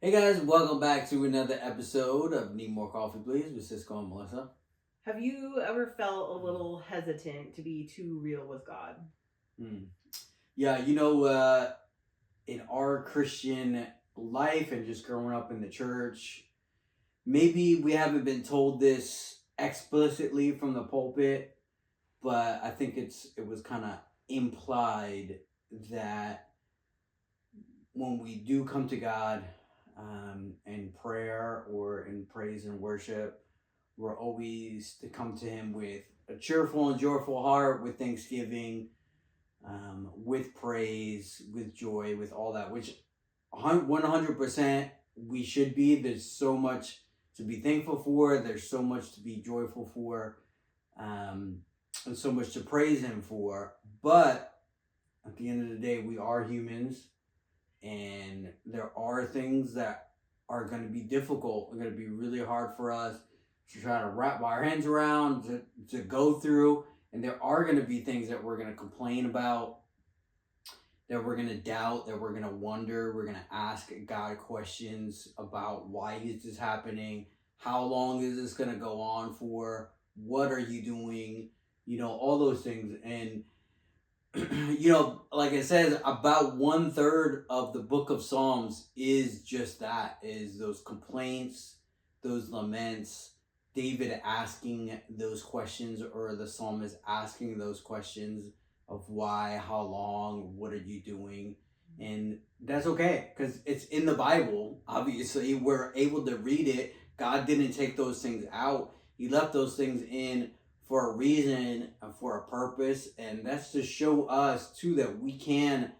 Hey guys, welcome back to another episode of Need More Coffee Please with Cisco and Melissa. Have you ever felt a little hesitant to be too real with God? Hmm. Yeah, in our Christian life and just growing up in the church, maybe we haven't been told this explicitly from the pulpit, but I think it was kind of implied that when we do come to God in prayer or in praise and worship, we're always to come to Him with a cheerful and joyful heart, with thanksgiving, with praise, with joy, with all that, which 100% we should be. There's so much to be thankful for, there's so much to be joyful for, um, and so much to praise Him for. But at the end of the day, we are humans, and there are things that are going to be difficult, are going to be really hard for us to try to wrap our hands around, to go through. And there are going to be things that we're going to complain about, that we're going to doubt, that we're going to wonder. We're going to ask God questions about why is this happening? How long is this going to go on for? What are you doing? All those things. And like it says, about 1/3 of the book of Psalms is just that, is those complaints, those laments, David asking those questions, or the psalmist asking those questions of why, how long, what are you doing? And that's okay because it's in the Bible. Obviously, we're able to read it. God didn't take those things out, He left those things in for a reason and for a purpose, and that's to show us too that we can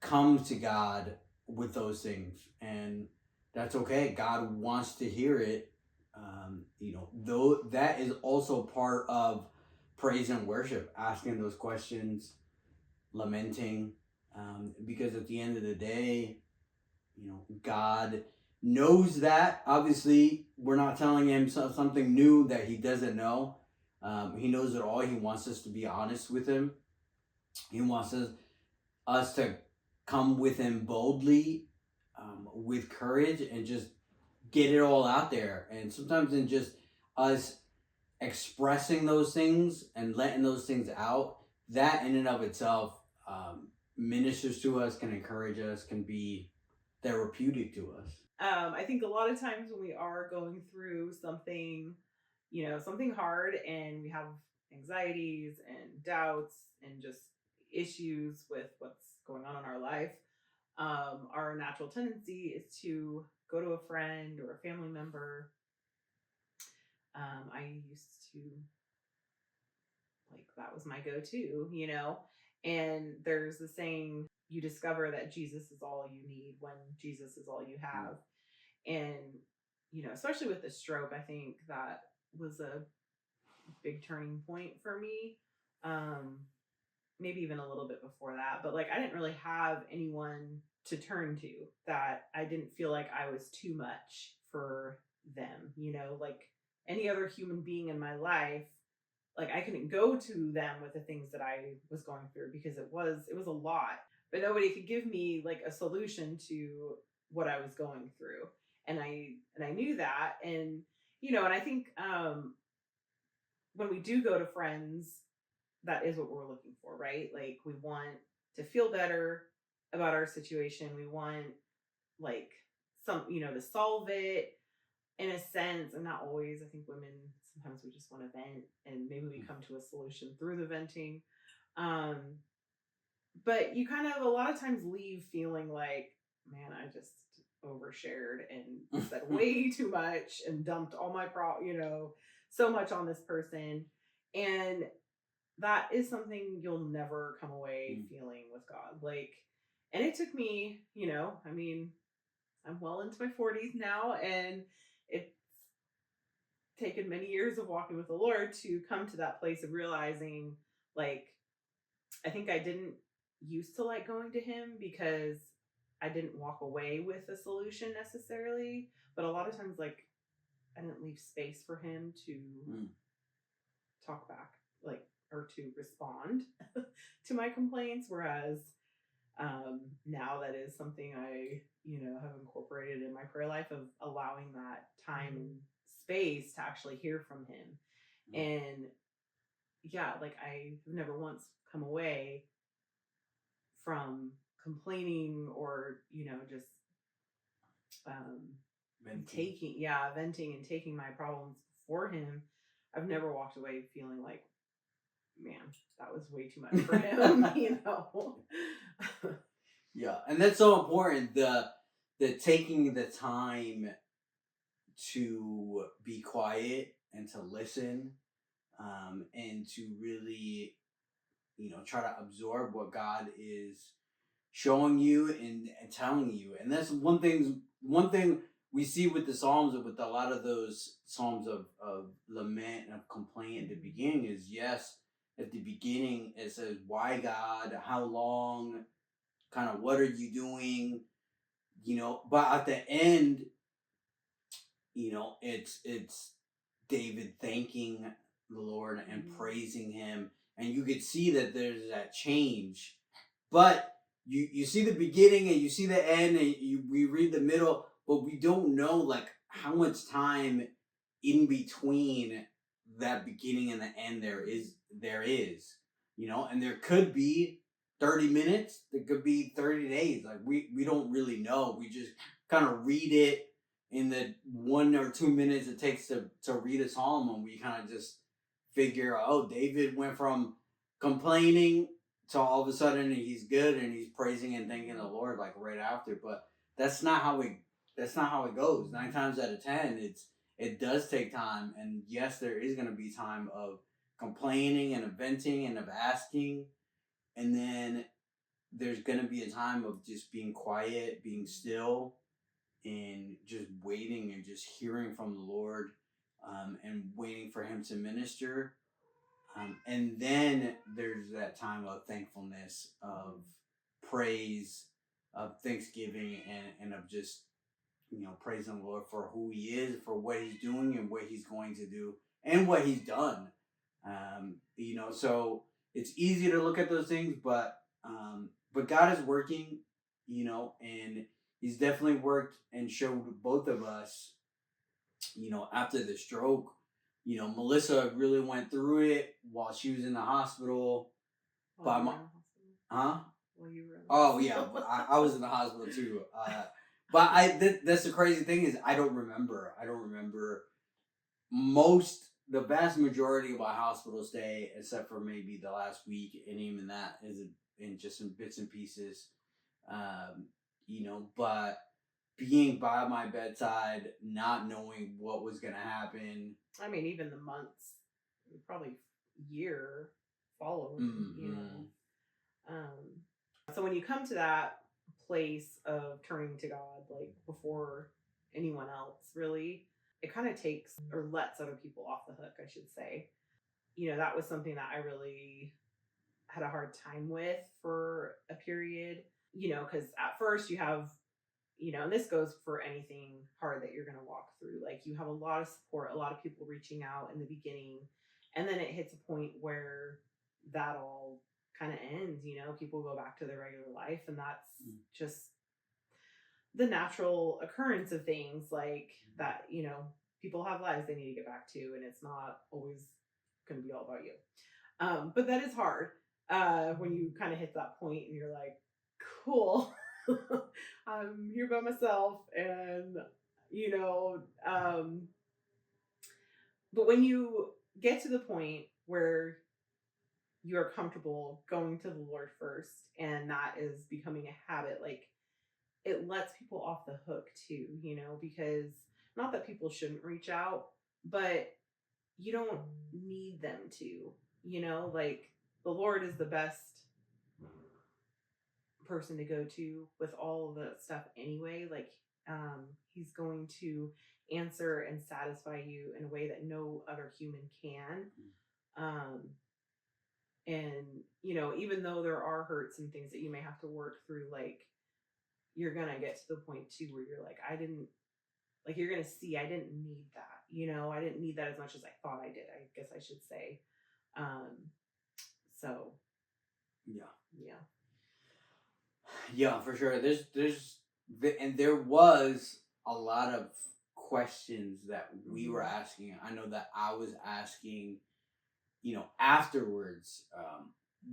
come to God with those things, and that's okay. God wants to hear it. Though that is also part of praise and worship, asking those questions, lamenting, because at the end of the day, God knows that. Obviously, we're not telling Him something new that He doesn't know. He knows it all. He wants us to be honest with Him. He wants us to come with Him boldly, with courage, and just get it all out there. And sometimes in just us expressing those things and letting those things out, that in and of itself ministers to us, can encourage us, can be therapeutic to us. I think a lot of times when we are going through something, something hard and we have anxieties and doubts and just issues with what's going on in our life, our natural tendency is to go to a friend or a family member. I used to like that was my go-to. And there's the saying, you discover that Jesus is all you need when Jesus is all you have. And especially with the stroke, I think that was a big turning point for me. um Maybe even a little bit before that, but like I didn't really have anyone to turn to, that I didn't feel like I was too much for them, like any other human being in my life. Like I couldn't go to them with the things that I was going through because it was a lot, but nobody could give me like a solution to what I was going through. And I knew that. And I think when we do go to friends, that is what we're looking for, right? Like we want to feel better about our situation. We want like to solve it in a sense, and not always. I think women, sometimes we just want to vent, and maybe we come to a solution through the venting. Um, but you kind of a lot of times leave feeling like, man, I just overshared and said way too much and dumped all my so much on this person. And that is something you'll never come away feeling with God. Like, and it took me, I mean, I'm well into my 40s now, and it's taken many years of walking with the Lord to come to that place of realizing, like, I think I didn't used to like going to Him because I didn't walk away with a solution necessarily, but a lot of times, like, I didn't leave space for Him to talk back, like, or to respond to my complaints. Whereas now that is something I have incorporated in my prayer life of allowing that time and space to actually hear from him. And yeah, like I've never once come away from complaining or, just um Venting. venting and taking my problems before him. I've never walked away feeling like, man, that was way too much for him. Yeah, and that's so important. The taking the time to be quiet and to listen, and to really, try to absorb what God is showing you and telling you. And that's one thing we see with the Psalms, and with a lot of those Psalms of lament and of complaint at the beginning, is, yes, at the beginning it says, why God, how long, kind of what are you doing, but at the end, it's David thanking the Lord and praising him, and you could see that there's that change. But you see the beginning and you see the end, and we read the middle, but we don't know like how much time in between that beginning and the end there is, and there could be 30 minutes, there could be 30 days. Like we don't really know. We just kind of read it in the 1 or 2 minutes it takes to read a psalm, and we kind of just figure, oh, David went from complaining to all of a sudden he's good and he's praising and thanking the Lord like right after. But that's not how it goes. 9 times out of 10, it does take time, and yes, there is going to be time of complaining and of venting and of asking, and then there's going to be a time of just being quiet, being still, and just waiting and just hearing from the Lord, and waiting for Him to minister. And then there's that time of thankfulness, of praise, of thanksgiving, and of just, praising the Lord for who He is, for what He's doing and what He's going to do and what He's done. So it's easy to look at those things, but God is working, and He's definitely worked and showed both of us, after the stroke. Melissa really went through it while she was in the hospital. While By you were my, in the hospital. huh? While you were in the Oh yeah, hospital. but I was in the hospital too. But that's the crazy thing, is I don't remember. The vast majority of my hospital stay, except for maybe the last week, and even that is in just in bits and pieces. Um, but being by my bedside, not knowing what was gonna happen. I mean, even the months, probably year following, Mm-hmm. So when you come to that place of turning to God, like before anyone else, really, it kind of takes or lets other people off the hook, I should say. That was something that I really had a hard time with for a period, because at first you have, and this goes for anything hard that you're going to walk through. Like you have a lot of support, a lot of people reaching out in the beginning, and then it hits a point where that all kind of ends. People go back to their regular life, and that's just the natural occurrence of things like that. People have lives they need to get back to, and it's not always going to be all about you. But that is hard when you kind of hit that point and you're like, cool, I'm here by myself. And, you know, um, but when you get to the point where you're comfortable going to the Lord first, and that is becoming a habit, like it lets people off the hook too, because not that people shouldn't reach out, but you don't need them to, like the Lord is the best person to go to with all of the stuff anyway. Like, he's going to answer and satisfy you in a way that no other human can. Um, and, even though there are hurts and things that you may have to work through, like, you're going to get to the point too where you're like, you're going to see, I didn't need that. I didn't need that as much as I thought I did, I guess I should say. So Yeah. yeah. Yeah, for sure. There's And there was a lot of questions that we were Mm-hmm. asking. I know that I was asking, afterwards,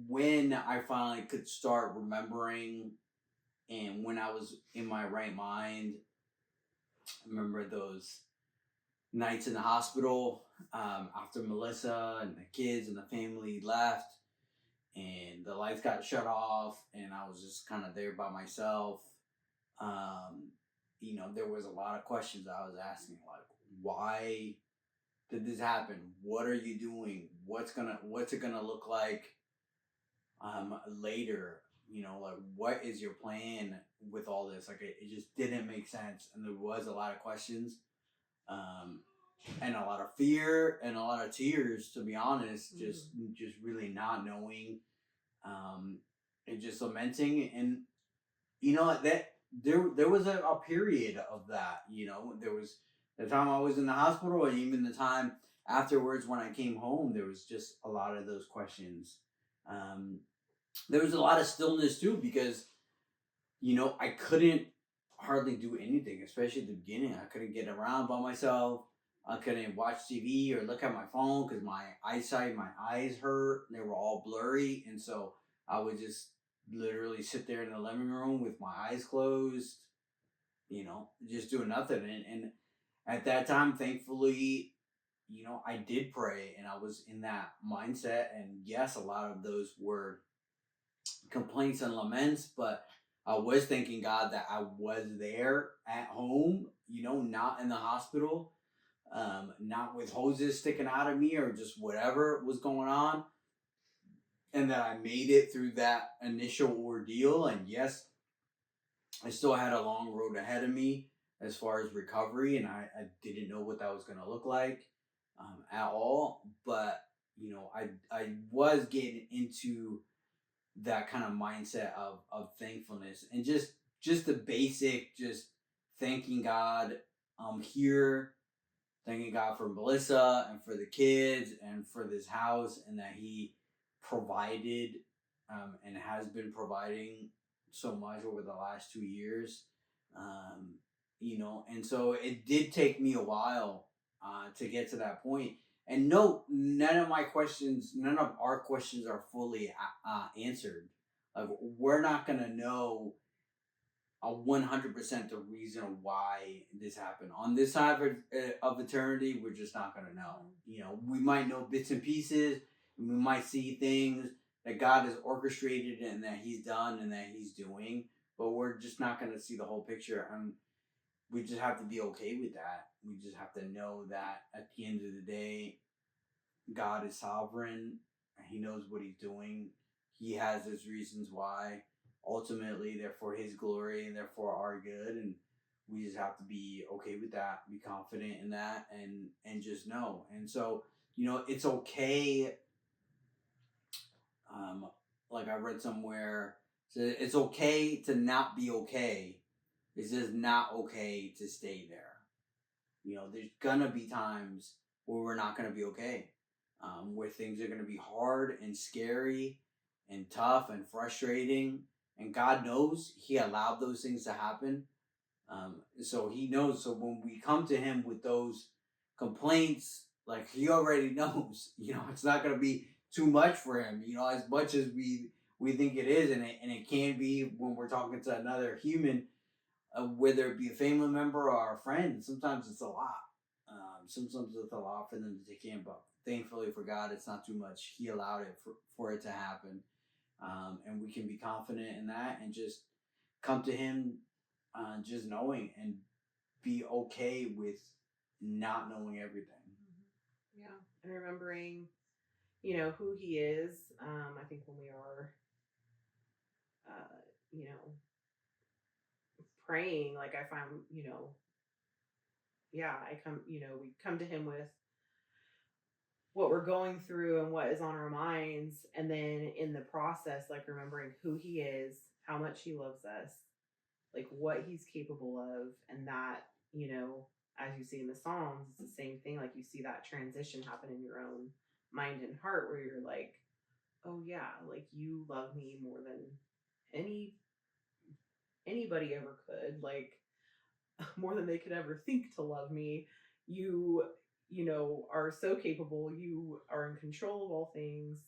when I finally could start remembering and when I was in my right mind. I remember those nights in the hospital, after Melissa and the kids and the family left and the lights got shut off and I was just kind of there by myself. Um, there was a lot of questions I was asking, like, why did this happen? What are you doing? What's it gonna look like later? Like, what is your plan with all this? Like, it just didn't make sense, and there was a lot of questions, um, and a lot of fear and a lot of tears. To be honest, just Mm-hmm. just really not knowing, um, and just lamenting. And that there was a period of that. There was the time I was in the hospital, and even the time afterwards when I came home. There was just a lot of those questions. Um, there was a lot of stillness too, because I couldn't hardly do anything, especially at the beginning. I couldn't get around by myself. I couldn't watch TV or look at my phone because my eyes hurt. They were all blurry, and so I would just literally sit there in the living room with my eyes closed, just doing nothing. And at that time, thankfully, I did pray, and I was in that mindset. And yes, a lot of those were complaints and laments, but I was thanking God that I was there at home, not in the hospital, not with hoses sticking out of me or just whatever was going on, and that I made it through that initial ordeal. And yes, I still had a long road ahead of me as far as recovery, and I didn't know what that was going to look like, at all. But I was getting into that kind of mindset of thankfulness, and just the basic, just thanking God I'm here, thanking God for Melissa and for the kids and for this house, and that He provided, and has been providing so much over the last 2 years. And so it did take me a while, to get to that point. And no, none of our questions are fully answered. Like, we're not gonna know 100% the reason why this happened on this side of eternity. We're just not going to know. We might know bits and pieces, and we might see things that God has orchestrated and that He's done and that He's doing, but we're just not going to see the whole picture. And we just have to be okay with that. We just have to know that at the end of the day, God is sovereign. He knows what He's doing. He has His reasons why. Ultimately, they're for His glory and they're for our good. And we just have to be okay with that, be confident in that, and just know. And so, it's okay. Um, like I read somewhere, so it's okay to not be okay. It's just not okay to stay there. There's gonna be times where we're not gonna be okay, where things are gonna be hard and scary and tough and frustrating. And God knows He allowed those things to happen. So He knows. So when we come to Him with those complaints, like, He already knows. It's not gonna be too much for Him. As much as we think it is, and it can be when we're talking to another human, whether it be a family member or a friend. Sometimes it's a lot. Sometimes it's a lot for them to take in, but thankfully for God, it's not too much. He allowed it for it to happen, and we can be confident in that and just come to Him, just knowing, and be okay with not knowing everything. Mm-hmm. Yeah, and remembering, who He is. I think when we are, uh, you know, praying, like I find, yeah, we come to Him with what we're going through and what is on our minds, and then in the process, like remembering who He is, how much He loves us, like what He's capable of, and that, as you see in the Psalms, it's the same thing. Like you see that transition happen in your own mind and heart, where you're like, oh yeah, like you love me more than any anybody ever could, like more than they could ever think to love me. You, are so capable. You are in control of all things.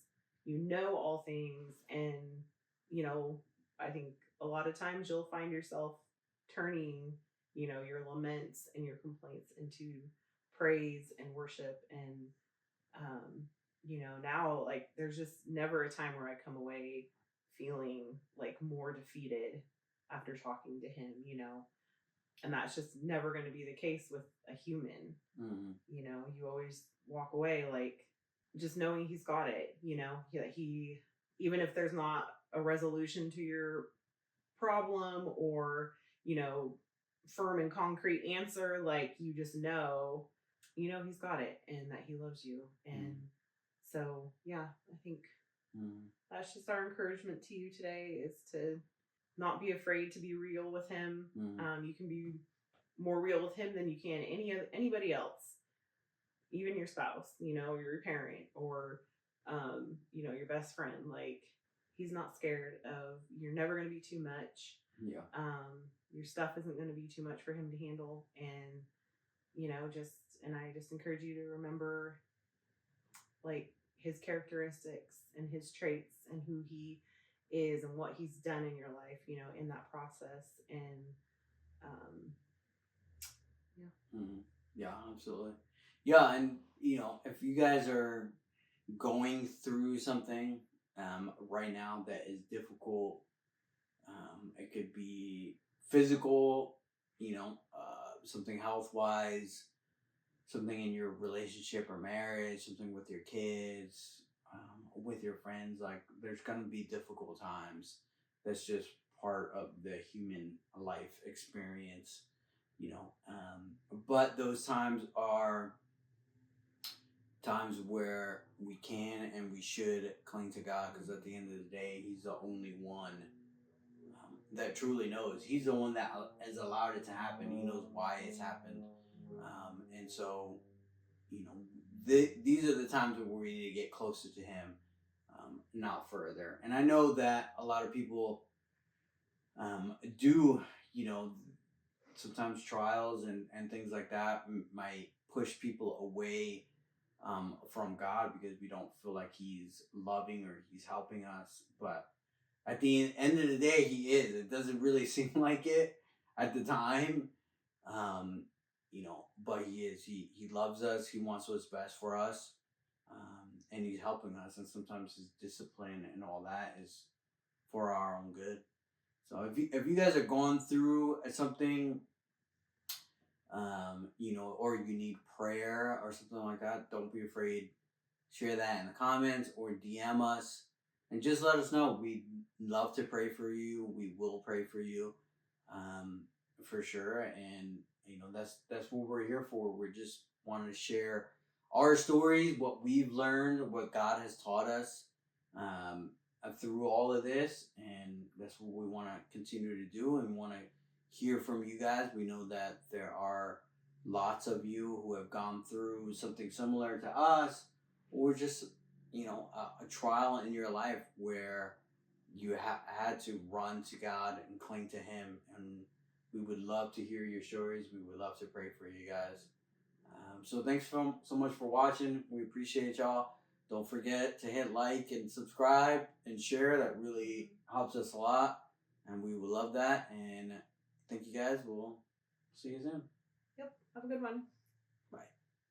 You know all things. And, you know, I think a lot of times you'll find yourself turning, your laments and your complaints into praise and worship. And, now like there's just never a time where I come away feeling like more defeated after talking to him, and that's just never going to be the case with a human. Mm-hmm. You always walk away like just knowing he's got it. He even if there's not a resolution to your problem or firm and concrete answer, like you just he's got it and that he loves you. And so yeah, I think that's just our encouragement to you today, is to not be afraid to be real with him. You can be more real with him than you can anybody else, even your spouse, or your parent, or your best friend. Like he's not scared of, you're never going to be too much. Yeah. Your stuff isn't going to be too much for him to handle. And I just encourage you to remember like his characteristics and his traits and who he is and what he's done in your life, in that process. And yeah. Mm-hmm. Yeah, absolutely. Yeah, and if you guys are going through something right now that is difficult, it could be physical, something health wise, something in your relationship or marriage, something with your kids, with your friends. Like there's gonna be difficult times. That's just part of the human life experience, but those times are times where we can and we should cling to God, because at the end of the day, He's the only one that truly knows. He's the one that has allowed it to happen. He knows why it's happened, and so these are the times where we need to get closer to Him, not further. And I know that a lot of people do, sometimes trials and things like that might push people away from God, because we don't feel like He's loving or He's helping us. But at the end of the day, He is. It doesn't really seem like it at the time, but He is. He loves us. He wants what's best for us, and He's helping us. And sometimes His discipline and all that is for our own good. So if you guys are going through something, or you need prayer or something like that, don't be afraid. Share that in the comments or DM us and just let us know. We'd love to pray for you. We will pray for you, for sure. And that's what we're here for. We just wanting to share our stories, what we've learned, what God has taught us through all of this, and that's what we want to continue to do, and want to hear from you guys. We know that there are lots of you who have gone through something similar to us, or just a trial in your life where you had to run to God and cling to Him. And we would love to hear your stories. We would love to pray for you guys. So thanks so much for watching. We appreciate y'all. Don't forget to hit like and subscribe and share. That really helps us a lot, and we would love that. And thank you guys. We'll see you soon. Yep. Have a good one.